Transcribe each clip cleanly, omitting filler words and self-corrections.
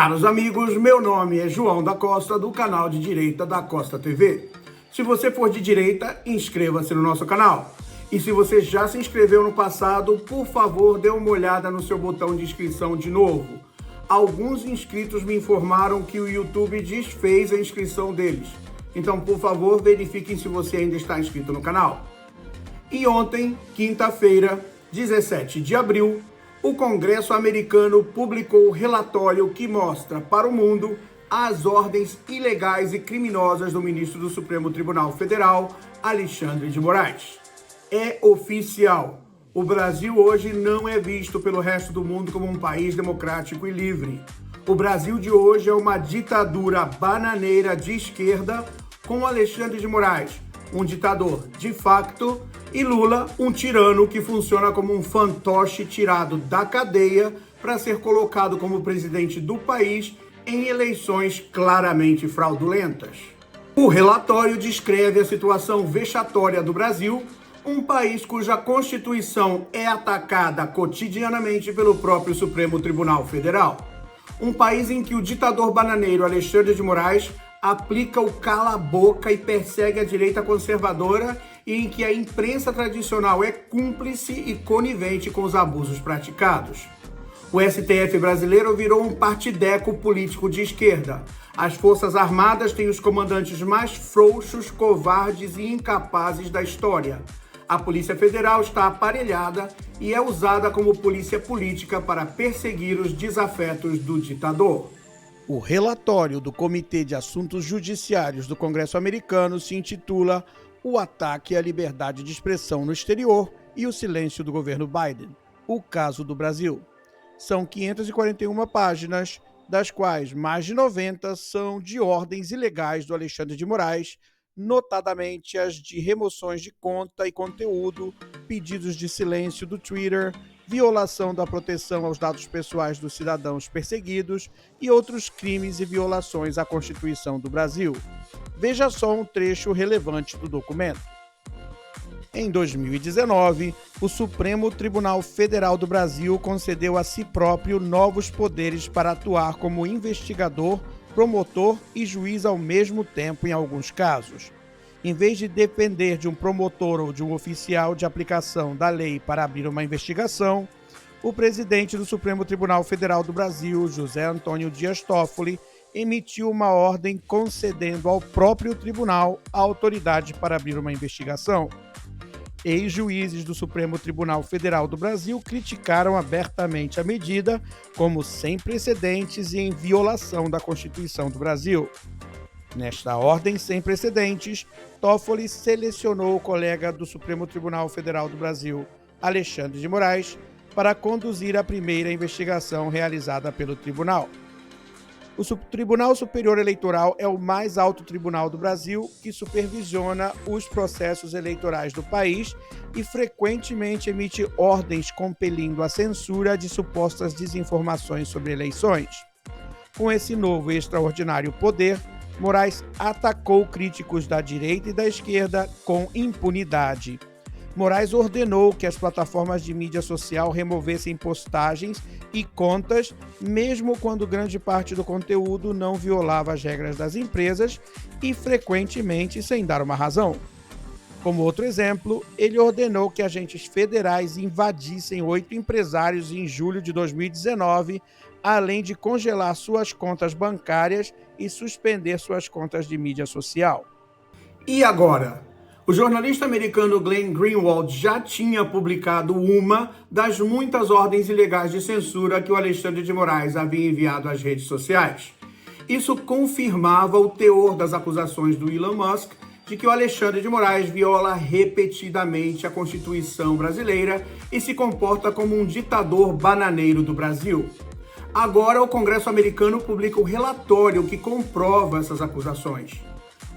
Caros amigos, meu nome é João da Costa, do canal de direita da Costa TV. Se você for de direita, inscreva-se no nosso canal. E se você já se inscreveu no passado, por favor, dê uma olhada no seu botão de inscrição de novo. Alguns inscritos me informaram que o YouTube desfez a inscrição deles. Então, por favor, verifiquem se você ainda está inscrito no canal. E ontem, quinta-feira, 17 de abril, o Congresso americano publicou o relatório que mostra para o mundo as ordens ilegais e criminosas do ministro do Supremo Tribunal Federal, Alexandre de Moraes. É oficial. O Brasil hoje não é visto pelo resto do mundo como um país democrático e livre. O Brasil de hoje é uma ditadura bananeira de esquerda com Alexandre de Moraes, um ditador de facto, e Lula, um tirano que funciona como um fantoche tirado da cadeia para ser colocado como presidente do país em eleições claramente fraudulentas. O relatório descreve a situação vexatória do Brasil, um país cuja Constituição é atacada cotidianamente pelo próprio Supremo Tribunal Federal. Um país em que o ditador bananeiro Alexandre de Moraes aplica o cala-boca e persegue a direita conservadora e em que a imprensa tradicional é cúmplice e conivente com os abusos praticados. O STF brasileiro virou um partideco político de esquerda. As Forças Armadas têm os comandantes mais frouxos, covardes e incapazes da história. A Polícia Federal está aparelhada e é usada como polícia política para perseguir os desafetos do ditador. O relatório do Comitê de Assuntos Judiciários do Congresso americano se intitula O Ataque à Liberdade de Expressão no Exterior e o Silêncio do Governo Biden, o caso do Brasil. São 541 páginas, das quais mais de 90 são de ordens ilegais do Alexandre de Moraes, notadamente as de remoções de conta e conteúdo, pedidos de silêncio do Twitter, violação da proteção aos dados pessoais dos cidadãos perseguidos e outros crimes e violações à Constituição do Brasil. Veja só um trecho relevante do documento. Em 2019, o Supremo Tribunal Federal do Brasil concedeu a si próprio novos poderes para atuar como investigador, promotor e juiz ao mesmo tempo em alguns casos. Em vez de depender de um promotor ou de um oficial de aplicação da lei para abrir uma investigação, o presidente do Supremo Tribunal Federal do Brasil, José Antônio Dias Toffoli, emitiu uma ordem concedendo ao próprio tribunal a autoridade para abrir uma investigação. Ex-juízes do Supremo Tribunal Federal do Brasil criticaram abertamente a medida como sem precedentes e em violação da Constituição do Brasil. Nesta ordem sem precedentes, Toffoli selecionou o colega do Supremo Tribunal Federal do Brasil, Alexandre de Moraes, para conduzir a primeira investigação realizada pelo tribunal. O Tribunal Superior Eleitoral é o mais alto tribunal do Brasil que supervisiona os processos eleitorais do país e frequentemente emite ordens compelindo a censura de supostas desinformações sobre eleições. Com esse novo e extraordinário poder, Moraes atacou críticos da direita e da esquerda com impunidade. Moraes ordenou que as plataformas de mídia social removessem postagens e contas, mesmo quando grande parte do conteúdo não violava as regras das empresas e frequentemente sem dar uma razão. Como outro exemplo, ele ordenou que agentes federais invadissem 8 empresários em julho de 2019, além de congelar suas contas bancárias e suspender suas contas de mídia social. E agora? O jornalista americano Glenn Greenwald já tinha publicado uma das muitas ordens ilegais de censura que o Alexandre de Moraes havia enviado às redes sociais. Isso confirmava o teor das acusações do Elon Musk de que o Alexandre de Moraes viola repetidamente a Constituição brasileira e se comporta como um ditador bananeiro do Brasil. Agora, o Congresso americano publica um relatório que comprova essas acusações.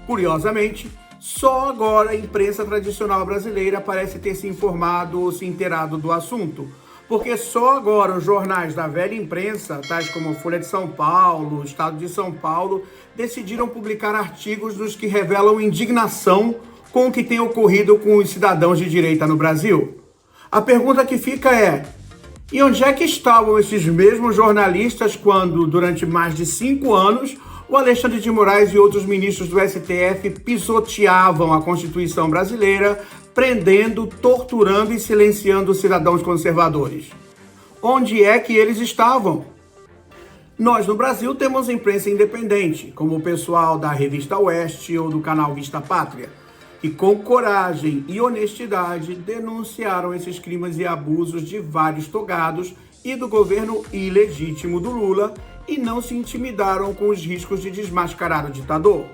Curiosamente, só agora a imprensa tradicional brasileira parece ter se informado ou se inteirado do assunto, porque só agora os jornais da velha imprensa, tais como Folha de São Paulo, Estado de São Paulo, decidiram publicar artigos nos que revelam indignação com o que tem ocorrido com os cidadãos de direita no Brasil. A pergunta que fica é: E onde é que estavam esses mesmos jornalistas quando, durante mais de 5 anos, o Alexandre de Moraes e outros ministros do STF pisoteavam a Constituição brasileira, prendendo, torturando e silenciando cidadãos conservadores? Onde é que eles estavam? Nós, no Brasil, temos imprensa independente, como o pessoal da Revista Oeste ou do canal Vista Pátria, que com coragem e honestidade denunciaram esses crimes e abusos de vários togados e do governo ilegítimo do Lula e não se intimidaram com os riscos de desmascarar o ditador.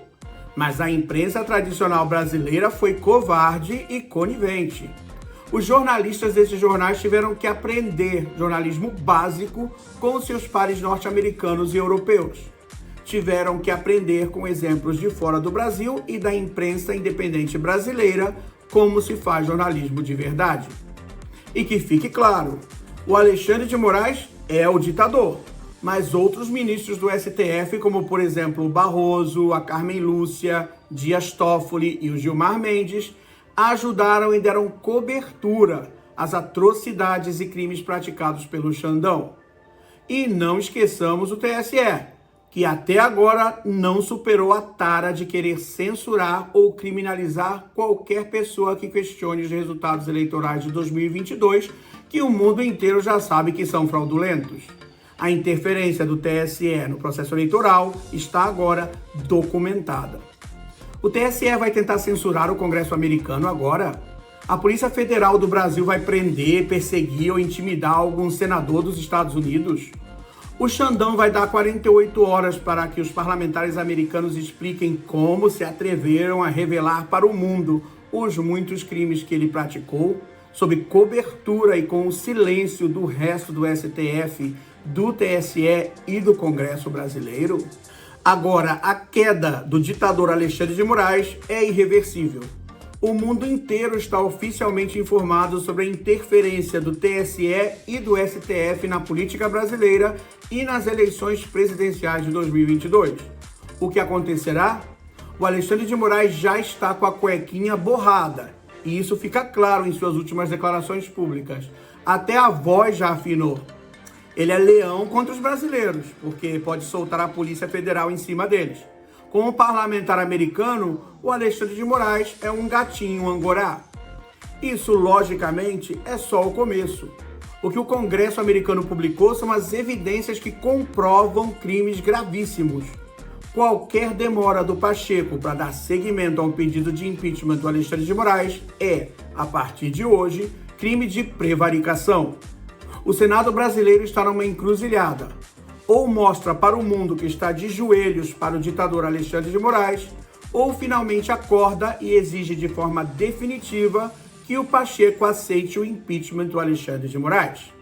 Mas a imprensa tradicional brasileira foi covarde e conivente. Os jornalistas desses jornais tiveram que aprender jornalismo básico com seus pares norte-americanos e europeus. Tiveram que aprender com exemplos de fora do Brasil e da imprensa independente brasileira como se faz jornalismo de verdade. E que fique claro, o Alexandre de Moraes é o ditador, mas outros ministros do STF, como por exemplo o Barroso, a Carmen Lúcia, Dias Toffoli e o Gilmar Mendes, ajudaram e deram cobertura às atrocidades e crimes praticados pelo Xandão. E não esqueçamos o TSE, que até agora não superou a tara de querer censurar ou criminalizar qualquer pessoa que questione os resultados eleitorais de 2022, que o mundo inteiro já sabe que são fraudulentos. A interferência do TSE no processo eleitoral está agora documentada. O TSE vai tentar censurar o Congresso americano agora? A Polícia Federal do Brasil vai prender, perseguir ou intimidar algum senador dos Estados Unidos? O Xandão vai dar 48 horas para que os parlamentares americanos expliquem como se atreveram a revelar para o mundo os muitos crimes que ele praticou, sob cobertura e com o silêncio do resto do STF, do TSE e do Congresso brasileiro? Agora, a queda do ditador Alexandre de Moraes é irreversível. O mundo inteiro está oficialmente informado sobre a interferência do TSE e do STF na política brasileira e nas eleições presidenciais de 2022. O que acontecerá? O Alexandre de Moraes já está com a cuequinha borrada, e isso fica claro em suas últimas declarações públicas. Até a voz já afinou. Ele é leão contra os brasileiros, porque pode soltar a Polícia Federal em cima deles. Como parlamentar americano, o Alexandre de Moraes é um gatinho angorá. Isso, logicamente, é só o começo. O que o Congresso americano publicou são as evidências que comprovam crimes gravíssimos. Qualquer demora do Pacheco para dar seguimento ao pedido de impeachment do Alexandre de Moraes é, a partir de hoje, crime de prevaricação. O Senado brasileiro está numa encruzilhada. Ou mostra para o mundo que está de joelhos para o ditador Alexandre de Moraes, ou finalmente acorda e exige de forma definitiva que o Pacheco aceite o impeachment do Alexandre de Moraes.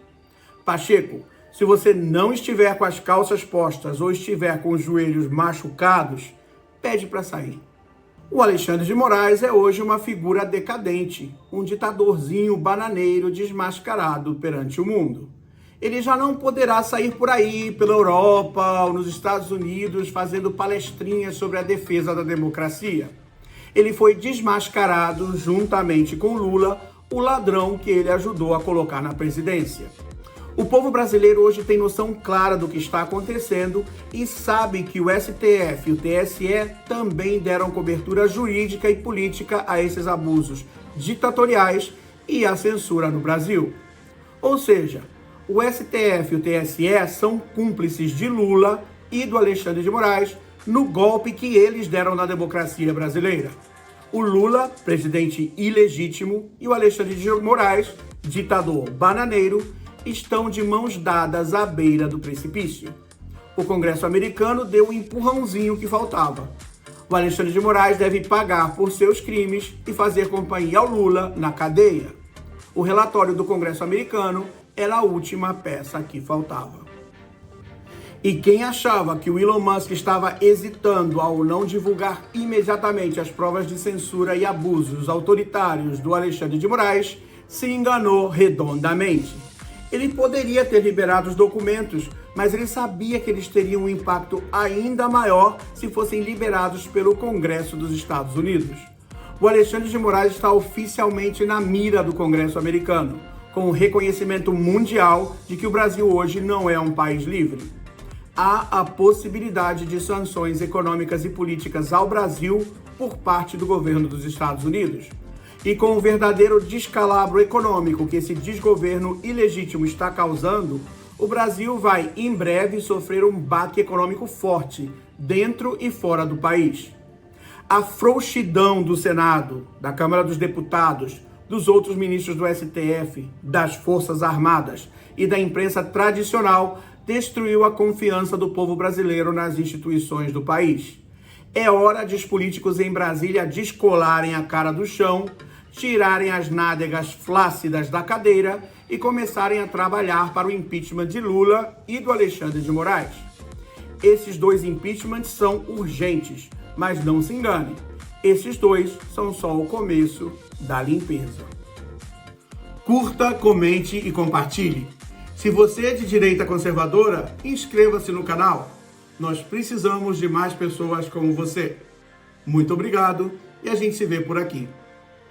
Pacheco, se você não estiver com as calças postas ou estiver com os joelhos machucados, pede para sair. O Alexandre de Moraes é hoje uma figura decadente, um ditadorzinho bananeiro desmascarado perante o mundo. Ele já não poderá sair por aí, pela Europa ou nos Estados Unidos, fazendo palestrinhas sobre a defesa da democracia. Ele foi desmascarado, juntamente com Lula, o ladrão que ele ajudou a colocar na presidência. O povo brasileiro hoje tem noção clara do que está acontecendo e sabe que o STF e o TSE também deram cobertura jurídica e política a esses abusos ditatoriais e à censura no Brasil. Ou seja, o STF e o TSE são cúmplices de Lula e do Alexandre de Moraes no golpe que eles deram na democracia brasileira. O Lula, presidente ilegítimo, e o Alexandre de Moraes, ditador bananeiro, estão de mãos dadas à beira do precipício. O Congresso americano deu o empurrãozinho que faltava. O Alexandre de Moraes deve pagar por seus crimes e fazer companhia ao Lula na cadeia. O relatório do Congresso americano era a última peça que faltava. E quem achava que o Elon Musk estava hesitando ao não divulgar imediatamente as provas de censura e abusos autoritários do Alexandre de Moraes, se enganou redondamente. Ele poderia ter liberado os documentos, mas ele sabia que eles teriam um impacto ainda maior se fossem liberados pelo Congresso dos Estados Unidos. O Alexandre de Moraes está oficialmente na mira do Congresso americano. com o reconhecimento mundial de que o Brasil hoje não é um país livre. Há a possibilidade de sanções econômicas e políticas ao Brasil por parte do governo dos Estados Unidos. E com o verdadeiro descalabro econômico que esse desgoverno ilegítimo está causando, o Brasil vai, em breve, sofrer um baque econômico forte, dentro e fora do país. A frouxidão do Senado, da Câmara dos Deputados, dos outros ministros do STF, das Forças Armadas e da imprensa tradicional destruiu a confiança do povo brasileiro nas instituições do país. É hora de os políticos em Brasília descolarem a cara do chão, tirarem as nádegas flácidas da cadeira e começarem a trabalhar para o impeachment de Lula e do Alexandre de Moraes. Esses dois impeachments são urgentes, mas não se engane, esses dois são só o começo da limpeza. Curta, comente e compartilhe. Se você é de direita conservadora, inscreva-se no canal. Nós precisamos de mais pessoas como você. Muito obrigado e a gente se vê por aqui.